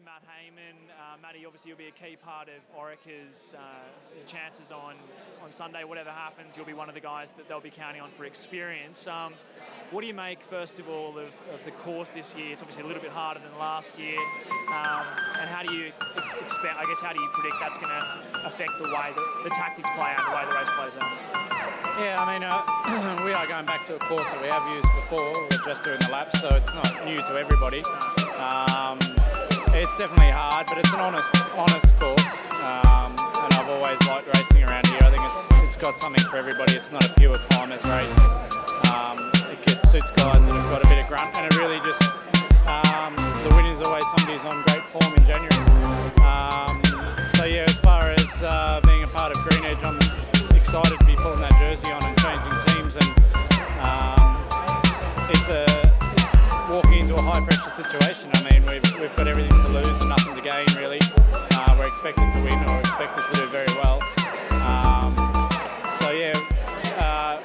Matt Heyman. Matty, obviously you'll be a key part of Orica's chances on Sunday. Whatever happens, you'll be one of the guys that they'll be counting on for experience. What do you make, first of all, of the course this year? It's obviously a little bit harder than last year. And how do you expect, I guess, how do you predict that's going to affect the way the tactics play out and the way the race plays out? Yeah, I mean, we are going back to a course that we have used before. We're just doing the laps, so it's not new to everybody. It's definitely hard, but it's an honest course. And I've always liked racing around here. I think it's got something for everybody. It's not a pure climbers race. It suits guys that have got a bit of grunt, and it really just the win is always somebody who's on great form in January. So yeah, as far as being a part of Green Edge, I'm excited to be putting that jersey on and changing teams, and it's walking into a high pressure situation. I mean, we've got everything to lose and nothing to gain really. We're expected to win, or expected to do very well. So yeah,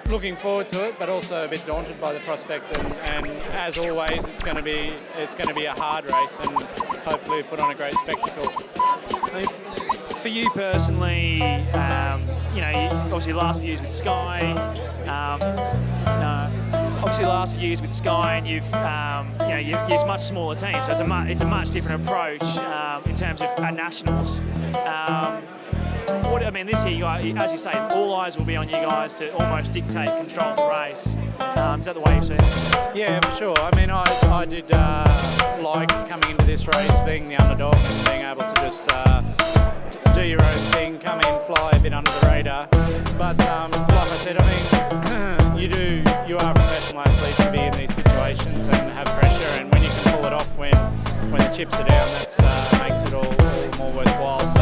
looking forward to it, but also a bit daunted by the prospect. And as always, it's going to be a hard race, and hopefully put on a great spectacle. For you personally, obviously last few years with Sky, and you've it's much smaller teams, so it's a much different approach in terms of at nationals. This year, as you say, all eyes will be on you guys to almost dictate, control the race. Is that the way you see it? Yeah, for sure. I mean, I did like coming into this race, being the underdog and being able to just do your own thing, come in, fly a bit under the radar. But like I said, I mean, you are a professional athlete to be in these situations and have pressure, and when you can pull it off when the chips are down, that makes it all more worthwhile. So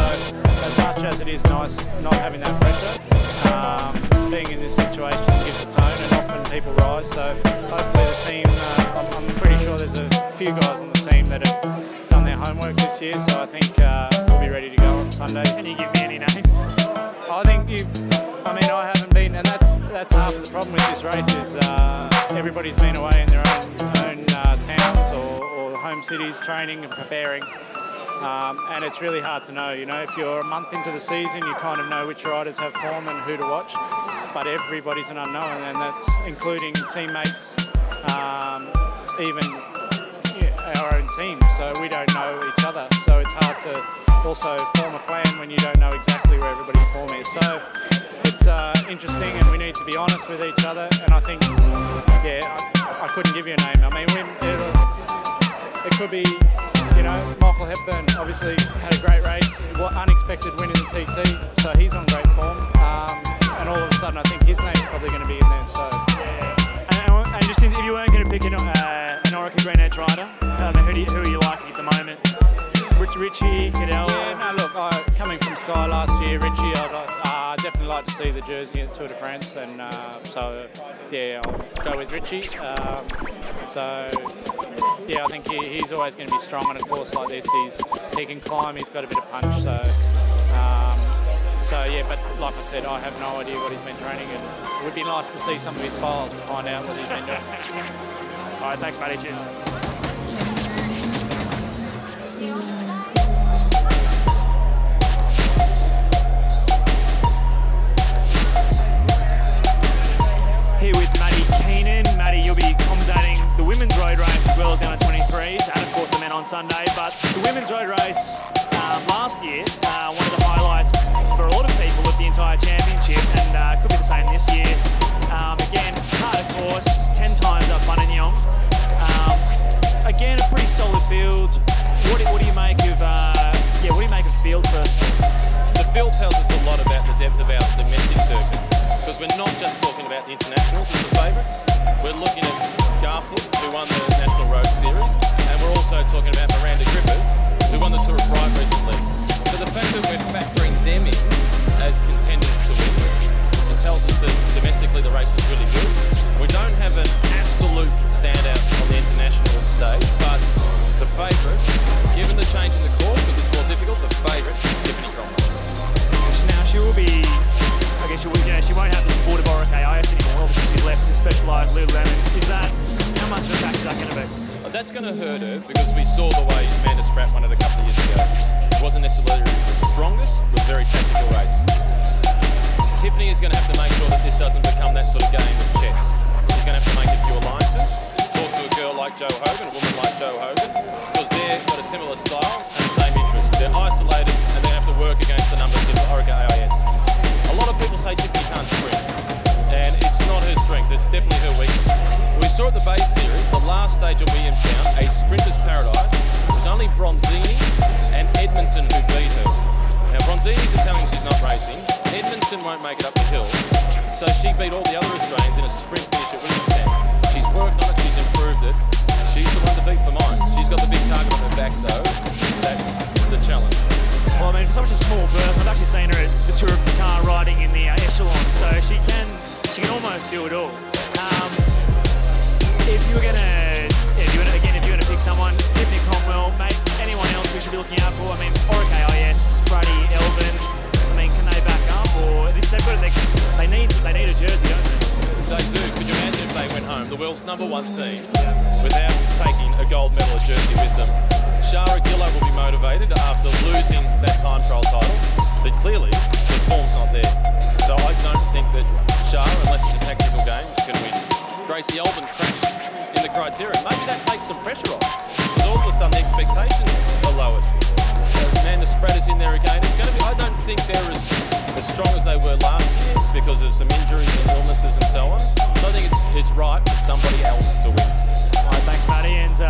as much as it is nice not having that pressure, being in this situation gives a tone, and often people rise. So hopefully the team, I'm pretty sure there's a few guys on the team that have done their homework this year, so I think we'll be ready to go on Sunday. Can you give me any names? I haven't been, and that's half of the problem with this race is everybody's been away in their own towns or home cities training and preparing. And it's really hard to know, if you're a month into the season, you kind of know which riders have form and who to watch, but everybody's an unknown, and that's including teammates, even our own team, so we don't know each other, so it's hard to also form a plan when you don't know exactly where everybody's form is. So it's interesting, and we need to be honest with each other, and I think, I couldn't give you a name. I mean, it could be, Michael Hepburn obviously had a great race, unexpected win in the TT, so he's on great form, and all of a sudden I think his name's probably going to be in there. So and just if you weren't going to pick an Orica Green Edge rider, who are you liking at the moment? Richie, Cadell? Yeah, no, look, coming from Sky last year, Richie, I'd definitely like to see the jersey at Tour de France, and I'll go with Richie. I think he's always going to be strong on a course like this. He can climb, he's got a bit of punch, but like I said, I have no idea what he's been training, and it would be nice to see some of his files to find out what he's been doing. All right, thanks, Matty. Cheers. Here with Matty Keenan. Matty, you'll be commentating the women's road race as well as down at 23s, and of course the men on Sunday. But the women's road race last year, one of the highlights for a lot of people of the entire championship, and could be the same this year. Again, harder course, 10 times up Bunanyong. Again, a pretty solid field. What do you make of the field first? The field tells us a lot about the depth of our domestic circuit, because we're not just talking about the internationals as the favourites. We're looking at Garfield, who won the National Road Series, and we're also talking about Miranda Griffiths, who won the Tour of Pride recently. So the fact that we're factoring them in as contenders to win, it tells us that domestically the race is really good. We don't have an absolute standout on the international stage, but the favourite, given the change in the course, because it's more difficult, the favourite is Tiffany Cromwell. Now she will be, she won't have the support of Orica AIS anymore. Obviously she's left to specialise Lululemon. How much of a factor is that going to be? That's going to Amanda heard her because we saw the way Amanda Spratt won it a couple of years ago. It wasn't necessarily the strongest, it was a very tactical race. Tiffany is going to have to make sure that this doesn't become that sort of game of chess. She's going to have to make a few alliances, talk to a girl like Jo Hogan, a woman like Jo Hogan, because they've got a similar style and the same interests. They're isolated and they have to work against the numbers of Orica AIS. A lot of people say Tiffany can't sprint, and it's not her strength, it's definitely her weakness. We saw at the base series, the last stage of Williamstown, a sprinter's paradise. It was only Bronzini and Edmondson who beat her. Now Bronzini's telling she's not racing, Edmondson won't make it up the hill, so she beat all the other Australians in a sprint finish at Williamstown. She's worked on it, she's improved it. She's the one to beat for mine. She's got the big target on her back though. That's the challenge. Well, I mean, for such a small berth, I've actually seen her at the Tour of Qatar riding in the echelon, so she can almost do it all. If you're gonna pick someone, Tiffany Cromwell, mate, anyone else we should be looking out for? I mean, Orica AIS, Brady, Elvin. I mean, can they back up, or they need a jersey, don't they? They do. Could you imagine if they went home, the world's #1 team, without taking a gold medalist jersey with them? Shara Gillow will be motivated after losing that time trial title, but clearly the form's not there. So I don't think that Shara, unless it's a tactical game, can win. Gracie Elvin crashed in the criteria. Maybe that takes some pressure off, because all of a sudden the expectations are lowered. Amanda Spratt is in there again. It's going to be. I don't think they're as strong as they were last year because of some injuries and illnesses and so on. So I think it's right for somebody else to win. All right, thanks, Matty, and